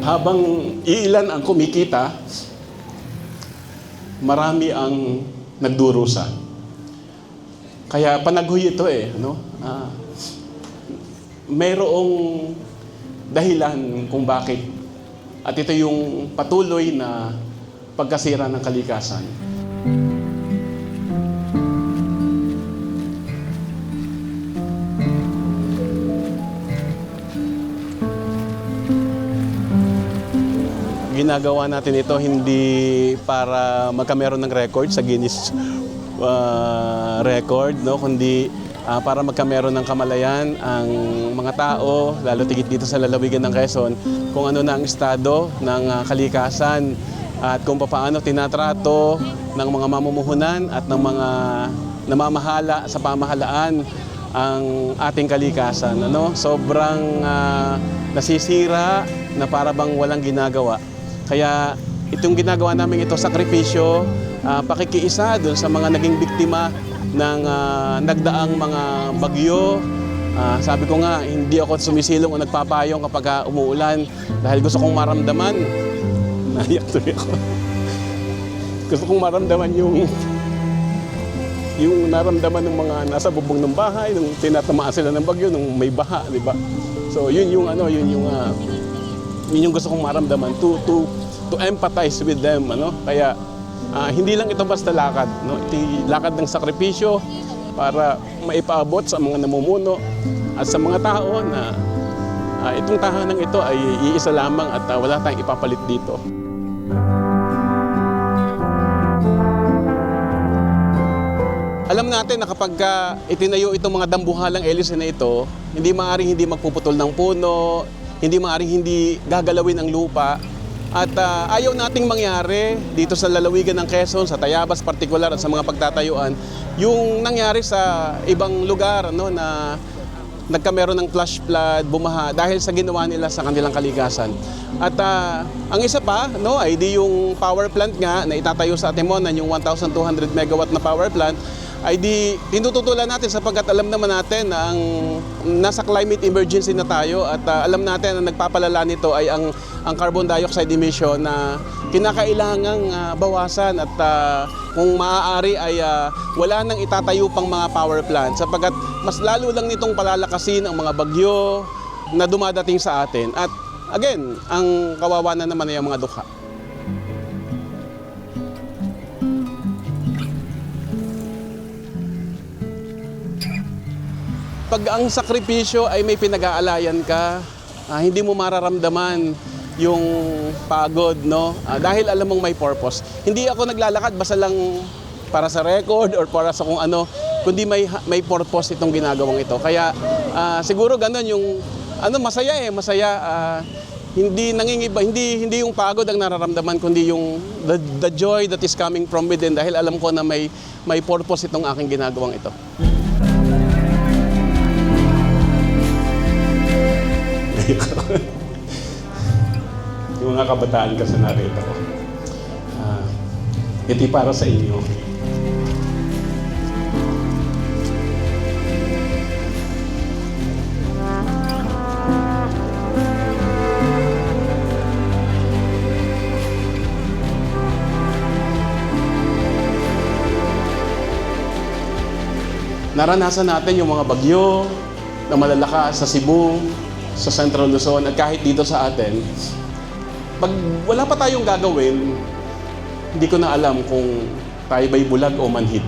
Habang iilan ang kumikita, marami ang nagdurusa. Kaya panaghoy ito no? Mayroong dahilan kung bakit. At ito yung patuloy na pagkasira ng kalikasan. Ginagawa natin ito hindi para magkameron ng record sa Guinness record, no? Kundi para magkameron ng kamalayan ang mga tao, lalo tigit dito sa lalawigan ng Quezon, kung ano na ang estado ng kalikasan at kung paano tinatrato ng mga mamumuhunan at ng mga namamahala sa pamahalaan ang ating kalikasan. Sobrang nasisira na para bang walang ginagawa. Kaya itong ginagawa namin ito, sakripisyo, pakikiisa doon sa mga naging biktima ng nagdaang mga bagyo. Sabi ko nga, hindi ako sumisilong o nagpapayong kapag umuulan dahil gusto kong maramdaman. Naiyak tuloy ako. Gusto kong maramdaman yung naramdaman ng mga nasa bubong ng bahay, nung tinatamaan sila ng bagyo, nung may baha, di ba? So yun yung gusto kong maramdaman, to empathize with them, Kaya hindi lang ito basta lakad, Ito lakad ng sakripisyo para maipaabot sa mga namumuno at sa mga tao na itong tahanang ito ay iisa lamang at wala tayong ipapalit dito. Alam natin na kapag itinayo itong mga dambuhalang hélice na ito, hindi maaaring hindi magpuputol ng puno, hindi maaaring hindi gagalawin ang lupa. At ayaw nating mangyari dito sa lalawigan ng Quezon, sa Tayabas partikular at sa mga pagtatayuan, yung nangyari sa ibang lugar na nagkameron ng flash flood, bumaha dahil sa ginawa nila sa kanilang kalikasan. At ang isa pa ay di yung power plant nga na itatayo sa Atimonan, yung 1,200 megawatt na power plant, ay di tinututulan natin sapagkat alam naman natin na nasa climate emergency na tayo at alam natin na nagpapalala nito ay ang carbon dioxide emission na kinakailangang bawasan at kung maaari ay wala nang itatayo pang mga power plant sapagkat mas lalo lang nitong palalakasin ang mga bagyo na dumadating sa atin. At again, ang kawawa na naman ay ang mga dukha. Pag ang sakripisyo ay may pinag-aalayan ka, hindi mo mararamdaman yung pagod, dahil alam mong may purpose. Hindi ako naglalakad basta lang para sa record or para sa kung ano, kundi may purpose itong ginagawang ito. Kaya siguro ganun yung masaya. Hindi nangingiba, hindi yung pagod ang nararamdaman kundi yung the joy that is coming from within dahil alam ko na may purpose itong aking ginagawang ito. Yung mga kabataan kasi narito ko. Ito'y para sa inyo. Naranasan natin yung mga bagyo na malalakas sa Cebu, sa Central Luzon at kahit dito sa atin. Pag wala pa tayong gagawin, hindi ko na alam kung tayo ba'y bulag o manhid.